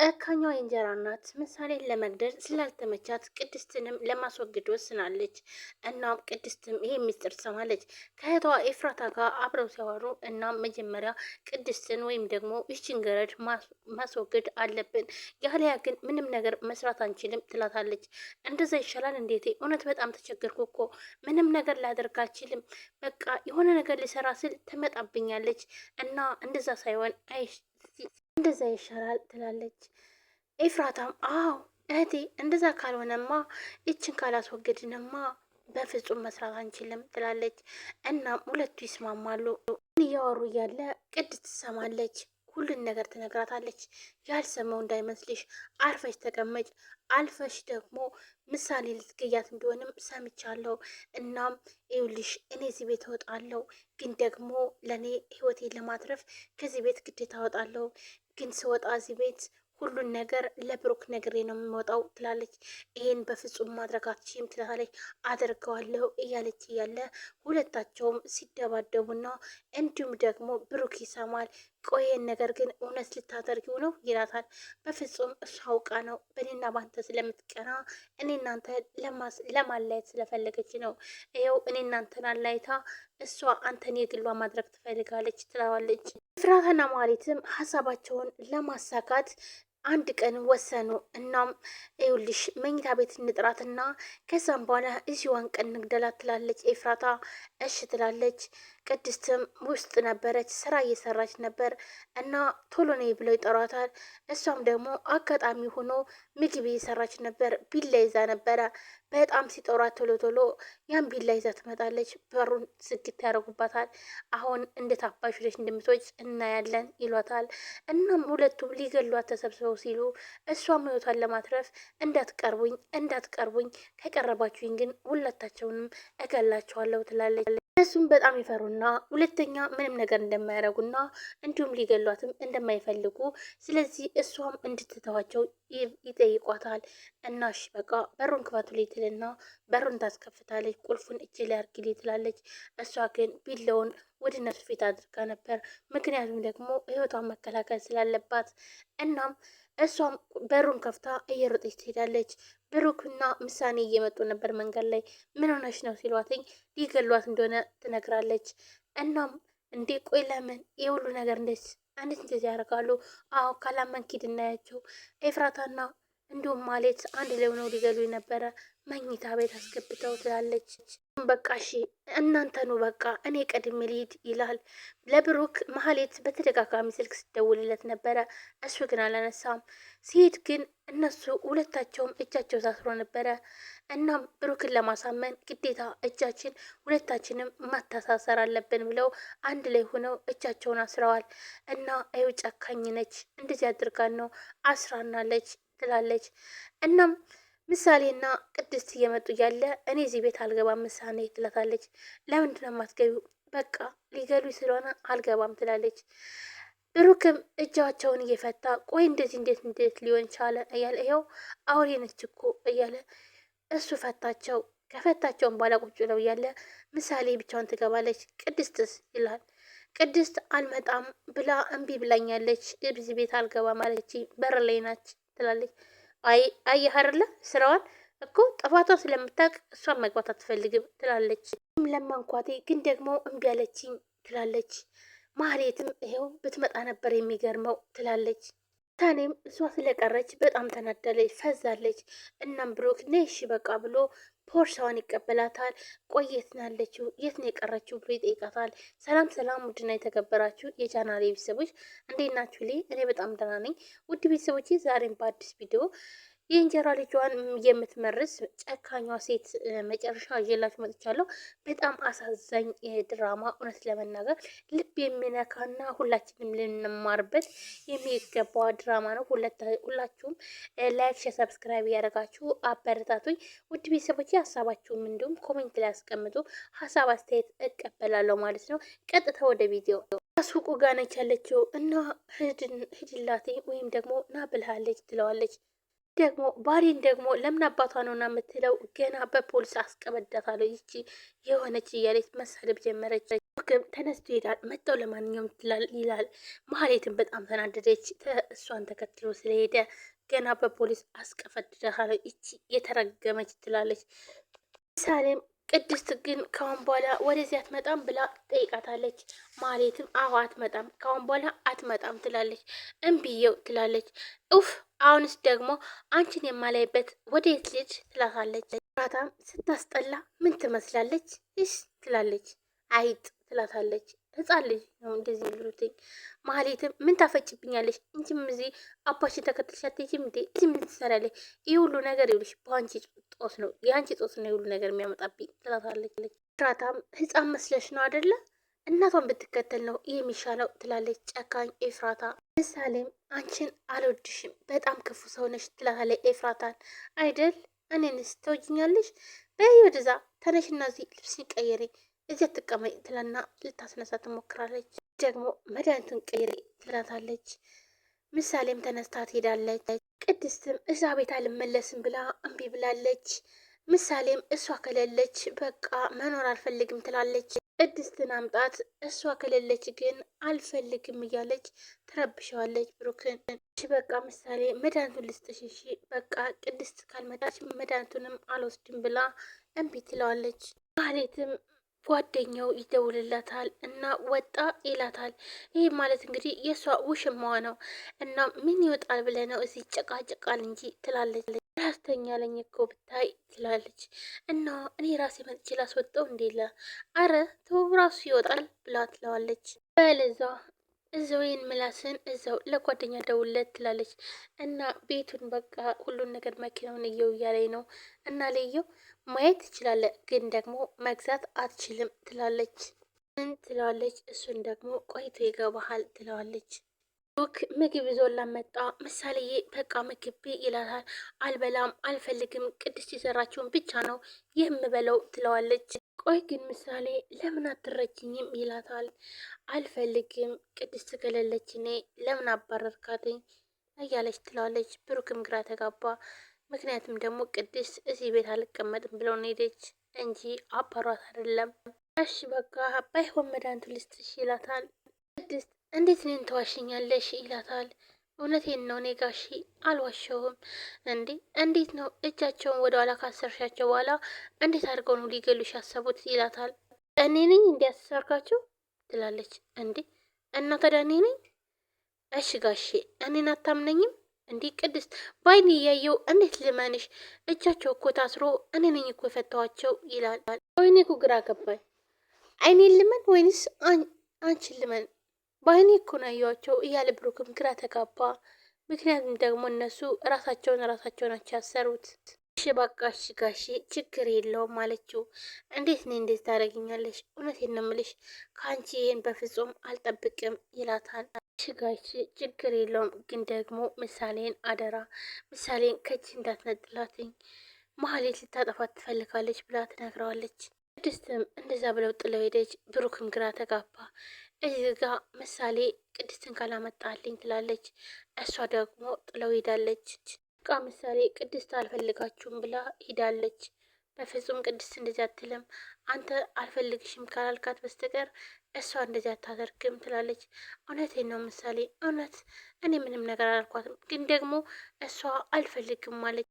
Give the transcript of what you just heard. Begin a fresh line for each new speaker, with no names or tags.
ጨካኟ የእንጀራ እናት ምሳሌን ለመግደል ስላልተመቻት ቅድስትንም ለማስወገድ ወስናለች። እናም ቅድስትም ይሄ ሚስጥር ትሰማለች። ከእህቷ ኤፍራታ ጋር አብረው ሲያወሩ እናም መጀመሪያ ቅድስትን ወይም ደግሞ ይችን ገረድ ማስወገድ አለብን፣ ያለያ ግን ምንም ነገር መስራት አንችልም ትላታለች። እንደዛ ይሻላል እንዴቴ? እውነት በጣም ተቸገርኩ እኮ ምንም ነገር ላደርግ አልችልም። በቃ የሆነ ነገር ሊሰራ ስል ትመጣብኛለች እና እንደዛ ሳይሆን እንደዛ ይሻላል ትላለች። ኤፍራታም አዎ እህቴ እንደዛ ካልሆነማ ይችን ካላስወገድንማ በፍጹም መስራት አንችልም ትላለች። እናም ሁለቱ ይስማማሉ። እያወሩ እያለ ቅድስት ትሰማለች። ሁሉን ነገር ትነግራታለች። ያልሰማው እንዳይመስልሽ አርፈሽ ተቀመጭ፣ አልፈሽ ደግሞ ምሳሌ ልትገያት እንደሆንም ሰምቻለሁ። እናም ይኸውልሽ እኔ እዚህ ቤት እወጣለሁ፣ ግን ደግሞ ለእኔ ህይወቴን ለማትረፍ ከዚህ ቤት ግዴታ እወጣለሁ። ግን ስወጣ እዚህ ቤት ሁሉን ነገር ለብሩክ ነግሬ ነው የምወጣው ትላለች። ይሄን በፍጹም ማድረግ አትችይም ትላለች። አደርገዋለሁ እያለች እያለ ሁለታቸውም ሲደባደቡና እንዲሁም ደግሞ ብሩክ ይሰማል። ቆየን ነገር ግን እውነት ልታደርጊው ነው ይላታል። በፍጹም እሷ አውቃ ነው በእኔና ባንተ ስለምትቀና እኔ እናንተ ለማላየት ስለፈለገች ነው። ይኸው እኔ እናንተን አላይታ እሷ አንተን የግሏ ማድረግ ትፈልጋለች ትለዋለች። ኤፍራታና ማህሌትም ሀሳባቸውን ለማሳካት አንድ ቀን ወሰኑ። እናም ይኸውልሽ መኝታ ቤት እንጥራትና ከዛም በኋላ እዚዋን ቀን እንግደላት ትላለች ኤፍራታ። እሽ ትላለች። ቅድስትም ውስጥ ነበረች፣ ስራ እየሰራች ነበር እና ቶሎ ነይ ብለው ይጠሯታል። እሷም ደግሞ አጋጣሚ ሆኖ ምግብ እየሰራች ነበር፣ ቢላ ይዛ ነበረ። በጣም ሲጠሯት ቶሎ ቶሎ ያን ቢላ ይዛ ትመጣለች። በሩን ዝግት ያደርጉባታል። አሁን እንዴት አባሽ ልጅ እንደምትወጭ እናያለን ይሏታል። እናም ሁለቱም ሊገሏት ተሰብስበው ሲሉ እሷም ህይወቷን ለማትረፍ እንዳትቀርቡኝ ከቀረባችሁኝ ግን ሁለታቸውንም እገላቸዋለሁ ትላለች። እነሱም በጣም ይፈሩና ሁለተኛ ምንም ነገር እንደማያደርጉና እንዲሁም ሊገሏትም እንደማይፈልጉ ስለዚህ እሷም እንድትተዋቸው ይጠይቋታል። እና እሺ በቃ በሩን ክፈቱልኝ ትልና በሩን ታስከፍታለች። ቁልፉን እጅ ላይ አድርጊልኝ ትላለች። እሷ ግን ቢላውን ወደ እነሱ ፊት አድርጋ ነበር፣ ምክንያቱም ደግሞ ህይወቷን መከላከል ስላለባት። እናም እሷም በሩን ከፍታ እየሮጠች ትሄዳለች። ብሩክና ምሳሌ እየመጡ ነበር መንገድ ላይ። ምን ሆነች ነው ሲሏትኝ ሊገሏት እንደሆነ ትነግራለች። እናም እንዴ ቆይ ለምን ይህ ሁሉ ነገር እንዴት እንደዚህ ያደርጋሉ? አዎ ካላመንክ ሂድ እናያቸው። ኤፍራታና እንዲሁም ማለት አንድ ላይ ሆነው ሊገሉ ነበረ መኝታ ቤት አስገብተው ትላለች። በቃ እሺ እናንተኑ በቃ እኔ ቀድሜ ልሂድ ይላል። ለብሩክ ማህሌት በተደጋጋሚ ስልክ ስደውልለት ነበረ፣ እሱ ግን አላነሳም። ሲሄድ ግን እነሱ ሁለታቸውም እጃቸው ታስሮ ነበረ። እናም ብሩክን ለማሳመን ግዴታ እጃችን ሁለታችንም ማተሳሰር አለብን ብለው አንድ ላይ ሆነው እጃቸውን አስረዋል። እና ይኸው ጨካኝ ነች፣ እንደዚህ አድርጋን ነው አስራናለች ትላለች። እናም ምሳሌና ቅድስት እየመጡ እያለ እኔ እዚህ ቤት አልገባም ምሳሌ ትላታለች። ለምንድን ነው የማትገቢው? በቃ ሊገሉ ስለሆነ አልገባም ትላለች። ብሩክም እጃቸውን እየፈታ ቆይ እንደዚህ እንዴት ሊሆን ቻለ እያለ ይኸው አውሬ ነች እኮ እያለ እሱ ፈታቸው። ከፈታቸውን በኋላ ቁጭ ብለው እያለ ምሳሌ ብቻውን ትገባለች። ቅድስትስ ይላል። ቅድስት አልመጣም ብላ እምቢ ብላኛለች፣ እዚህ ቤት አልገባም አለች፣ በር ላይ ናች ትላለች። አየህ አይደለ ስራዋን እኮ ጥፋቷ ስለምታውቅ እሷን መግባት አትፈልግም ትላለች። ለማንኳቴ ግን ደግሞ እምቢ አለችኝ ትላለች። ማህሌትም ይሄው ብትመጣ ነበር የሚገርመው ትላለች። ታኔም እሷ ስለቀረች በጣም ተናደለች፣ ፈዛለች። እናም ብሩክ ነይ እሺ በቃ ብሎ ፖርሳዋን ይቀበላታል። ቆየት ነው ያለችው የት ነው የቀረችው ብሎ ይጠይቃታል። ሰላም ሰላም፣ ውድና የተከበራችሁ የቻናሌ ቤተሰቦች እንዴት ናችሁ? እኔ በጣም ደህና ነኝ። ውድ ቤተሰቦች ዛሬም በአዲስ ቪዲዮ የእንጀራ ልጇን የምትመርስ ጨካኟ ሴት መጨረሻ ይዤላችሁ መጥቻለሁ። በጣም አሳዛኝ ድራማ፣ እውነት ለመናገር ልብ የሚነካና ሁላችንም ልንማርበት የሚገባ ድራማ ነው። ሁላችሁም ላይክ፣ ሼር፣ ሰብስክራይብ እያደረጋችሁ አበረታቱኝ። ውድ ቤተሰቦች ሀሳባችሁም እንዲሁም ኮሜንት ላይ አስቀምጡ። ሀሳብ አስተያየት እቀበላለሁ ማለት ነው። ቀጥታ ወደ ቪዲዮ ሱቁ ጋር ነች ያለችው እና ሂድላቴ ወይም ደግሞ ና ብልሃለች ትለዋለች። ደግሞ ባሌን ደግሞ ለምን አባቷ ነውና የምትለው ገና በፖሊስ አስቀበዳታለሁ ይቺ የሆነች እያለች መሳደብ ጀመረች። ብሩክም ተነስቶ ይሄዳል። መጣው ለማንኛውም ይላል። መሀሌትን በጣም ተናደደች። እሷን ተከትሎ ስለሄደ ገና በፖሊስ አስቀፈድዳለች። ይቺ የተረገመች ትላለች። ምሳሌም ቅድስት ግን ካሁን በኋላ ወደዚህ አትመጣም ብላ ጠይቃታለች። ማለትም አዎ አትመጣም፣ ካሁን በኋላ አትመጣም ትላለች። እምቢየው ትላለች። ኡፍ አሁንስ ደግሞ አንቺን የማላይበት ወዴት ልጅ ትላታለች። ራታም ስታስጠላ ምን ትመስላለች ይስ ትላለች። አይጥ ትላታለች። ህፃን ልጅ ነው እንደዚህ የሚሉትኝ። ማህሌትም ምን ታፈጭብኛለች? እንጂም እዚህ አባሽን ተከትልሽ አትሄጂም እንዴ? እዚህ ምን ትሰራለች? ይህ ሁሉ ነገር ይኸውልሽ በአንቺ ጦስ ነው፣ የአንቺ ጦስ ነው የሁሉ ነገር የሚያመጣብኝ ትላታለች። ኤፍራታም ህፃን መስለሽ ነው አደለ? እናቷን ብትከተል ነው ይህ የሚሻለው ትላለች ጨካኝ ኤፍራታ። ምሳሌም አንቺን አልወድሽም በጣም ክፉ ሰው ነሽ ትላታለች ኤፍራታን። አይደል እኔንስ ተወጅኛለሽ? በይ ወደዛ ተነሽና እዚህ ልብስን ቀይሪ እዚያ ትቀመጭ ትላና ልታስነሳ ትሞክራለች። ደግሞ መድኃኒቱን ቀይሪ ትላታለች። ምሳሌም ተነስታ ትሄዳለች። ቅድስትም እዛ ቤት አልመለስም ብላ እምቢ ብላለች። ምሳሌም እሷ ከሌለች በቃ መኖር አልፈልግም ትላለች። ቅድስትን አምጣት፣ እሷ ከሌለች ግን አልፈልግም እያለች ትረብሸዋለች ብሩክን። እሺ በቃ ምሳሌ መድኃኒቱን ልስጥሽ፣ እሺ በቃ ቅድስት ካልመጣች መድኃኒቱንም አልወስድም ብላ እምቢ ትለዋለች። ማለትም ጓደኛው ይደውልላታል እና ወጣ ይላታል። ይህ ማለት እንግዲህ የእሷ ውሽማዋ ነው እና ምን ይወጣል ብለህ ነው እዚህ ጨቃጨቃል እንጂ ትላለች። ራስተኛ ለኝ እኮ ብታይ ትላለች። እና እኔ ራሴ መጥቼ ላስወጣው እንዴለ አረ ተው ራሱ ይወጣል ብላ ትለዋለች። በለዛ እዛው ይህን ምላስን እዛው ለጓደኛ ደውለት ትላለች። እና ቤቱን በቃ ሁሉን ነገር መኪናውን እየው እያለኝ ነው እና ለየው ማየት ትችላለህ፣ ግን ደግሞ መግዛት አትችልም ትላለች። ምን ትለዋለች? እሱን ደግሞ ቆይቶ ይገባሃል ትለዋለች። ሉክ ምግብ ይዞላ መጣ። ምሳሌዬ በቃ ምግብ ይላታል። አልበላም አልፈልግም፣ ቅድስት የሰራችውን ብቻ ነው የምበለው ትለዋለች። ቆይ ግን ምሳሌ ለምን አትረጅኝም ይላታል። አልፈልግም፣ ቅድስት ከሌለች እኔ ለምን አባረርካትኝ እያለች ትለዋለች። ብሩክም ግራ ተጋባ። ምክንያቱም ደግሞ ቅድስት እዚህ ቤት አልቀመጥም ብለው ሄደች እንጂ አባሯት አይደለም። እሺ በቃ ባይሆን መድኃኒቱ ልስጥሽ ይላታል። ቅድስት እንዴት እኔን ተዋሽኛለሽ ይላታል። እውነቴን ነው እኔ ጋሺ አልዋሸውም። እንዴት ነው እጃቸውን ወደ ኋላ ካሰርሻቸው በኋላ እንዴት አድርገው ነው ሊገሉሽ ያሰቡት ይላታል። እኔ ነኝ እንዲያሰርካቸው ትላለች። እንዴ እና ታዲያ እኔ ነኝ? እሺ ጋሺ እኔን አታምነኝም? እንዲህ ቅድስት ባይኔ እያየው እንዴት ልመንሽ? እጃቸው እኮ ታስሮ እኔ ነኝ እኮ የፈታዋቸው ይላል። ወይኔ እኮ ግራ ገባኝ። አይኔን ልመን ወይንስ አንቺን ልመን? በአይኔ እኮ ነው ያየኋቸው እያለ ብሩክም ግራ ተጋባ። ምክንያቱም ደግሞ እነሱ ራሳቸው ናቸው ያሰሩት። እሺ በቃ እሺ ጋሼ ችግር የለውም አለችው። እንዴት እኔ እንዴት ታደርጊኛለሽ? እውነቴን ነው የምልሽ ከአንቺ ይሄን በፍጹም አልጠብቅም ይላታል። እሺ ጋሼ ችግር የለውም ግን ደግሞ ምሳሌን አደራ፣ ምሳሌን ከእጅ እንዳትነጥላትኝ መሀሌት ልታጠፋት ትፈልጋለች ብላ ትነግረዋለች። ቅድስትም እንደዛ ብለው ጥለው ሄደች። ብሩክም ግራ ተጋባ። እዚህ ጋ ምሳሌ ቅድስትን ካላመጣልኝ ትላለች። እሷ ደግሞ ጥለው ሄዳለች። ቃ ምሳሌ ቅድስት አልፈልጋችሁም ብላ ሄዳለች። በፍጹም ቅድስት እንደዚህ አትልም። አንተ አልፈልግሽም ካላልካት በስተቀር እሷ እንደዚህ አታደርግም ትላለች። እውነቴን ነው ምሳሌ፣ እውነት እኔ ምንም ነገር አላልኳትም፣ ግን ደግሞ እሷ አልፈልግም ማለች።